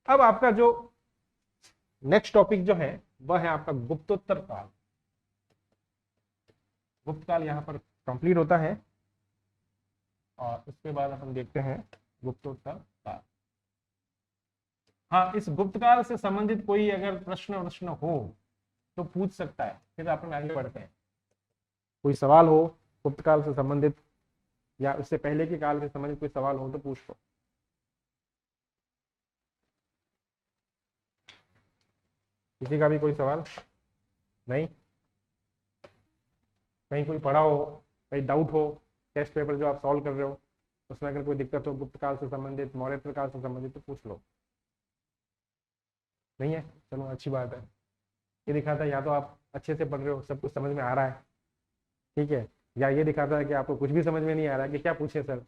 अब आपका जो नेक्स्ट टॉपिक जो है वह है आपका गुप्तोत्तर काल। गुप्त काल यहाँ पर कंप्लीट होता है और उसके बाद अपन देखते हैं गुप्तोत्तर काल। हाँ, इस गुप्त काल से संबंधित कोई अगर प्रश्न हो तो पूछ सकता है, फिर अपन आगे बढ़ते हैं। कोई सवाल हो गुप्त काल से संबंधित या उससे पहले के काल से संबंधित कोई सवाल हो तो पूछ लो। किसी का भी कोई सवाल नहीं? कहीं कोई पढ़ा हो, कहीं डाउट हो, टेस्ट पेपर जो आप सॉल्व कर रहे हो उसमें अगर कोई दिक्कत हो गुप्त काल से संबंधित, मौर्योत्तर काल से संबंधित, तो पूछ लो। नहीं है? चलो अच्छी बात है। ये दिखाता है या तो आप अच्छे से पढ़ रहे हो, सब कुछ समझ में आ रहा है, ठीक है, या ये दिखाता है कि आपको कुछ भी समझ में नहीं आ रहा है कि क्या पूछे सर,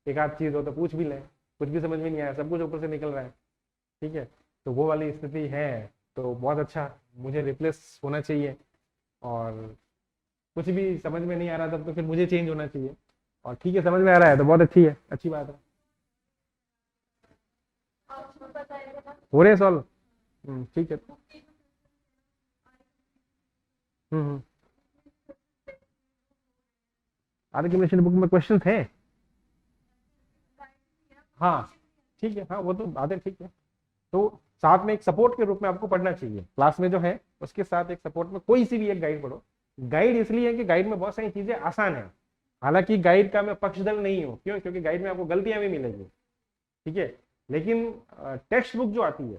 एक आध चीज़ हो तो पूछ भी लें, कुछ भी समझ में नहीं आया, सब कुछ ऊपर से निकल रहा है, ठीक है। तो वो वाली स्थिति है तो बहुत अच्छा, मुझे रिप्लेस होना चाहिए, और कुछ भी समझ में नहीं आ रहा तब तो फिर मुझे चेंज होना चाहिए, और ठीक है समझ में आ रहा है तो बहुत अच्छी है, अच्छी बात है। हो रहे सॉल्व? ठीक है। हम्म। आर्गुमेंटेशन बुक में क्वेश्चन थे? हाँ ठीक है, हाँ वो तो बात है, ठीक है। तो साथ में एक सपोर्ट के रूप में आपको पढ़ना चाहिए, क्लास में जो है उसके साथ एक सपोर्ट में कोई सी भी एक गाइड पढ़ो। गाइड इसलिए है कि गाइड में बहुत सारी चीजें आसान है, हालांकि गाइड का मैं पक्षधर नहीं हूँ, क्यों? क्योंकि गाइड में आपको गलतियां भी मिलेंगी, ठीक है, लेकिन टेक्स्ट बुक जो आती है,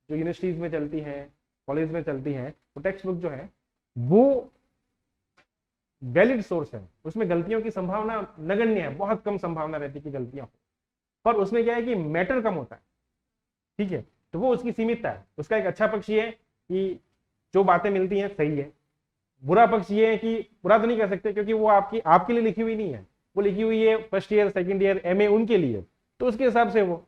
जो यूनिवर्सिटीज में चलती है, कॉलेज में चलती है, वो टेक्स्ट बुक जो है वो वैलिड सोर्स है, उसमें गलतियों की संभावना नगण्य है, बहुत कम संभावना रहती है कि गलतियां हो, पर उसमें क्या है कि मैटर कम होता है, ठीक है, तो वो उसकी सीमितता है। उसका एक अच्छा पक्ष ये है कि जो बातें मिलती हैं सही है, बुरा पक्ष ये है कि बुरा तो नहीं कह सकते क्योंकि वो आपकी आपके लिए लिखी हुई नहीं है, वो लिखी हुई है first year second year MA उनके लिए, तो उसके हिसाब से वो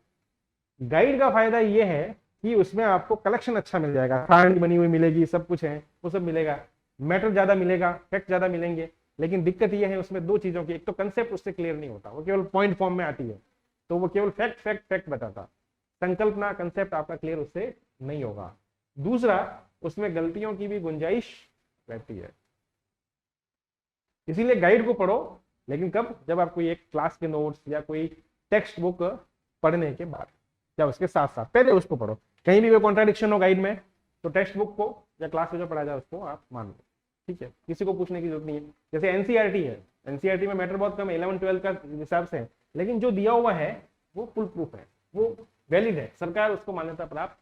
गाइड का फायदा ये है कि उसमें आपको कलेक्शन अच्छा मिल जाएगा, कहानी बनी हुई मिलेगी, सब कुछ है वो सब मिलेगा, मैटर ज्यादा मिलेगा, फैक्ट ज्यादा मिलेंगे, लेकिन दिक्कत ये है उसमें दो चीजों की, एक तो कंसेप्ट उससे क्लियर नहीं होता, वो केवल पॉइंट फॉर्म में आती है, तो वो केवल फैक्ट फैक्ट फैक्ट बताता, संकल्पना कंसेप्ट आपका क्लियर उससे नहीं होगा। दूसरा, उसमें गलतियों की भी गुंजाइश रहती है, इसीलिए गाइड को पढ़ो, लेकिन कब? जब आप कोई एक क्लास के नोट्स या कोई टेक्स्ट बुक पढ़ने के बाद या उसके साथ साथ पहले उसको पढ़ो, कहीं भी कोई कॉन्ट्राडिक्शन हो गाइड में तो टेक्स्ट बुक को या क्लास में जो पढ़ा जाए उसको आप मान लो, ठीक है, किसी को पूछने की जरूरत नहीं है। जैसे एनसीईआरटी है, एनसीईआरटी में मैटर बहुत कम है 11-12 का हिसाब से, लेकिन जो दिया हुआ है वो फुल प्रूफ है, वो वैलिड है, सरकार उसको मान्यता प्राप्त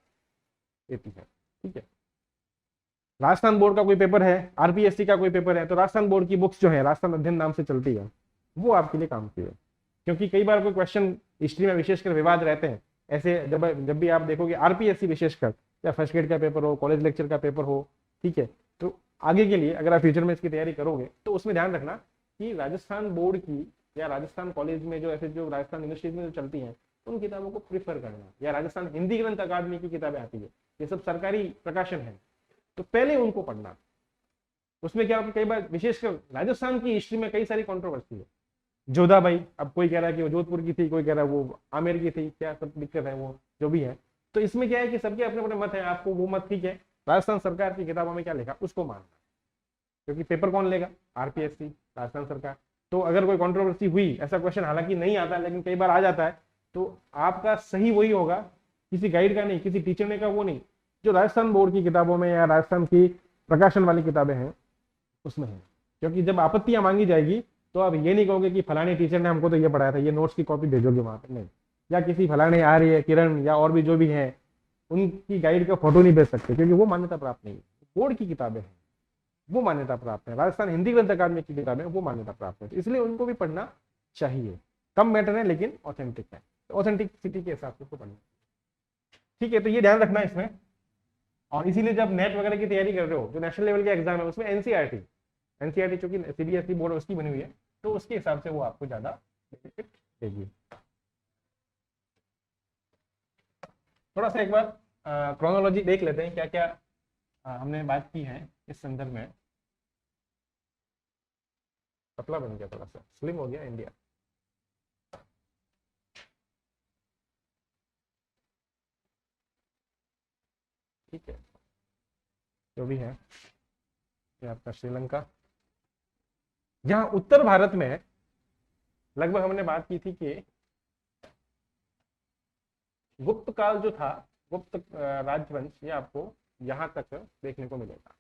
देती है, ठीक है। राजस्थान बोर्ड का कोई पेपर है, आरपीएससी का कोई पेपर है, तो राजस्थान बोर्ड की बुक्स जो है राजस्थान अध्ययन नाम से चलती है, वो आपके लिए काम की है, क्योंकि कई बार कोई क्वेश्चन हिस्ट्री में विशेषकर विवाद रहते हैं, ऐसे जब भी आप देखोगे आरपीएससी विशेषकर, या फर्स्ट ग्रेड का पेपर हो, कॉलेज लेक्चर का पेपर हो, ठीक है, तो आगे के लिए अगर आप फ्यूचर में इसकी तैयारी करोगे तो उसमें ध्यान रखना कि राजस्थान बोर्ड की या राजस्थान कॉलेज में जो ऐसे जो राजस्थान यूनिवर्सिटीज में जो चलती हैं उन किताबों को प्रीफर करना, या राजस्थान हिंदी ग्रंथ अकादमी की किताबें आती है, ये सब सरकारी प्रकाशन है, तो पहले उनको पढ़ना। उसमें क्या कई बार विशेषकर राजस्थान की हिस्ट्री में कई सारी कंट्रोवर्सी है, जोधाबाई, अब कोई कह रहा है कि वो जोधपुर की थी, कोई कह रहा है वो आमेर की थी, क्या सब दिक्कत है वो जो भी है, तो इसमें क्या है कि सबके अपने अपने मत है, आपको वो मत ठीक है, राजस्थान सरकार की किताबों में क्या लिखा उसको मानना, क्योंकि पेपर कौन लेगा? आरपीएससी, राजस्थान सरकार। तो अगर कोई कंट्रोवर्सी हुई, ऐसा क्वेश्चन हालांकि नहीं आता लेकिन कई बार आ जाता है, तो आपका सही वही होगा, किसी गाइड का नहीं, किसी टीचर ने का वो नहीं, जो राजस्थान बोर्ड की किताबों में या राजस्थान की प्रकाशन वाली किताबें हैं उसमें है, क्योंकि जब आपत्तियां मांगी जाएगी तो आप ये नहीं कहोगे कि फलाने टीचर ने हमको तो ये पढ़ाया था, ये नोट्स की कॉपी भेजोगे वहां पर, नहीं, या किसी फलाने आ रही है किरण या और भी जो भी है उनकी गाइड का फोटो नहीं भेज सकते, क्योंकि वो मान्यता प्राप्त नहीं है, बोर्ड की किताबें हैं वो मान्यता प्राप्त है, राजस्थान हिंदी ग्रंथ अकादमी की किताबें वो मान्यता प्राप्त है, इसलिए उनको भी पढ़ना चाहिए, कम मैटर है लेकिन ऑथेंटिक है, ऑथेंटिसिटी के हिसाब से उसको पढ़ना, ठीक है, तो ये ध्यान रखना इसमें। और इसीलिए जब नेट वगैरह की तैयारी कर रहे हो, जो नेशनल लेवल के एग्जाम है उसमें एनसीईआरटी, एनसीईआरटी चूंकि सीबीएसई बोर्ड उसकी बनी हुई है, तो उसके हिसाब से वो आपको ज्यादा बेनिफिट देगी। थोड़ा सा एक बार क्रोनोलॉजी देख लेते हैं, क्या क्या हमने बात की है इस संदर्भ में। पतला बन गया, थोड़ा सा स्लिम हो गया इंडिया। ठीक है, जो भी है ये आपका श्रीलंका। जहां उत्तर भारत में लगभग हमने बात की थी कि गुप्त काल जो था, गुप्त राजवंश, ये आपको यहां तक देखने को मिलेगा।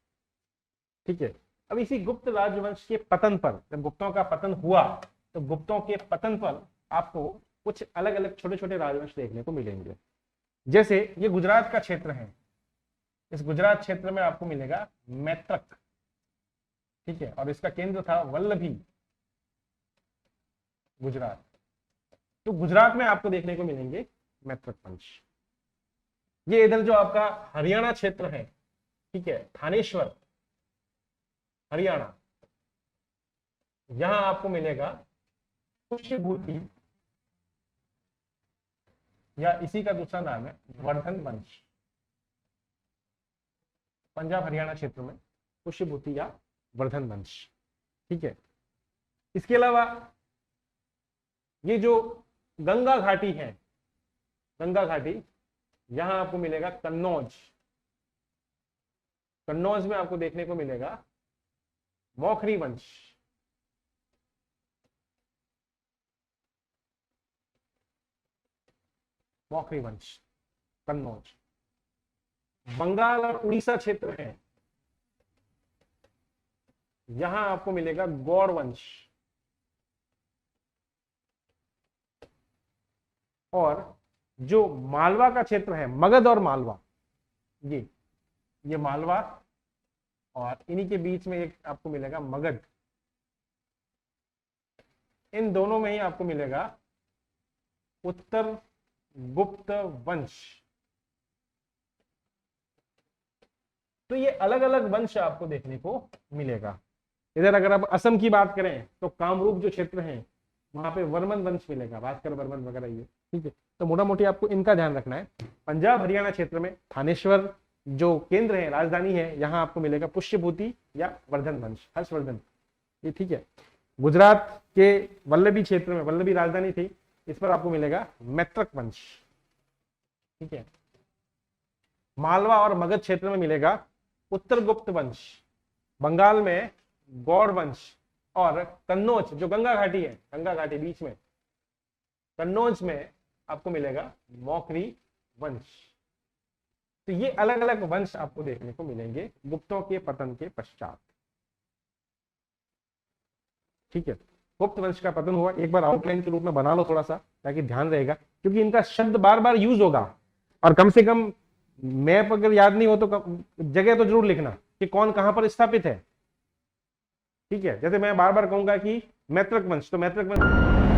ठीक है, अब इसी गुप्त राजवंश के पतन पर, जब गुप्तों का पतन हुआ तो गुप्तों के पतन पर आपको कुछ अलग अलग छोटे छोटे राजवंश देखने को मिलेंगे। जैसे ये गुजरात का क्षेत्र है, इस गुजरात क्षेत्र में आपको मिलेगा मैत्रक। ठीक है, और इसका केंद्र था वल्लभी, गुजरात। तो गुजरात में आपको देखने को मिलेंगे मैत्रक वंश। ये इधर जो आपका हरियाणा क्षेत्र है, ठीक है, थानेश्वर हरियाणा, यहां आपको मिलेगा पुष्यभूति, या इसी का दूसरा नाम है वर्धन वंश। पंजाब हरियाणा क्षेत्र में पुष्यभूति या वर्धन वंश। ठीक है, इसके अलावा ये जो गंगा घाटी है, गंगा घाटी, यहां आपको मिलेगा कन्नौज। कन्नौज में आपको देखने को मिलेगा मौखरी वंश। मौखरी वंश, कन्नौज। बंगाल और उड़ीसा क्षेत्र है, यहां आपको मिलेगा गौड़ वंश। और जो मालवा का क्षेत्र है, मगध और मालवा, ये मालवा, और इन्हीं के बीच में एक आपको मिलेगा मगध। इन दोनों में ही आपको मिलेगा उत्तर गुप्त वंश। तो ये अलग अलग वंश आपको देखने को मिलेगा। इधर अगर आप असम की बात करें तो कामरूप जो क्षेत्र है, वहां पे वर्मन वंश मिलेगा, भास्कर वर्मन वगैरह ये। ठीक है, तो मोटा मोटी आपको इनका ध्यान रखना है। पंजाब हरियाणा क्षेत्र में थानेश्वर जो केंद्र है, राजधानी है, यहां आपको मिलेगा पुष्यभूति या वर्धन वंश, हर्षवर्धन। ये ठीक है। गुजरात के वल्लभी क्षेत्र में, वल्लभी राजधानी थी, इस पर आपको मिलेगा मैत्रक वंश। ठीक है, मालवा और मगध क्षेत्र में मिलेगा उत्तर गुप्त वंश। बंगाल में गौड़ वंश, और कन्नौज जो गंगा घाटी है, गंगा घाटी बीच में, कन्नौज में आपको मिलेगा मौखरी वंश। तो ये अलग अलग वंश आपको देखने को मिलेंगे गुप्तों के पतन के पश्चात। ठीक है, गुप्त वंश का पतन हुआ, एक बार आउटलाइन के रूप में बना लो थोड़ा सा, ताकि ध्यान रहेगा, क्योंकि इनका शब्द बार बार यूज होगा। और कम से कम मैप अगर याद नहीं हो तो जगह तो जरूर लिखना कि कौन कहां पर स्थापित है। ठीक है, जैसे मैं बार बार कहूंगा कि मैत्रक वंश, तो मैत्रक वंश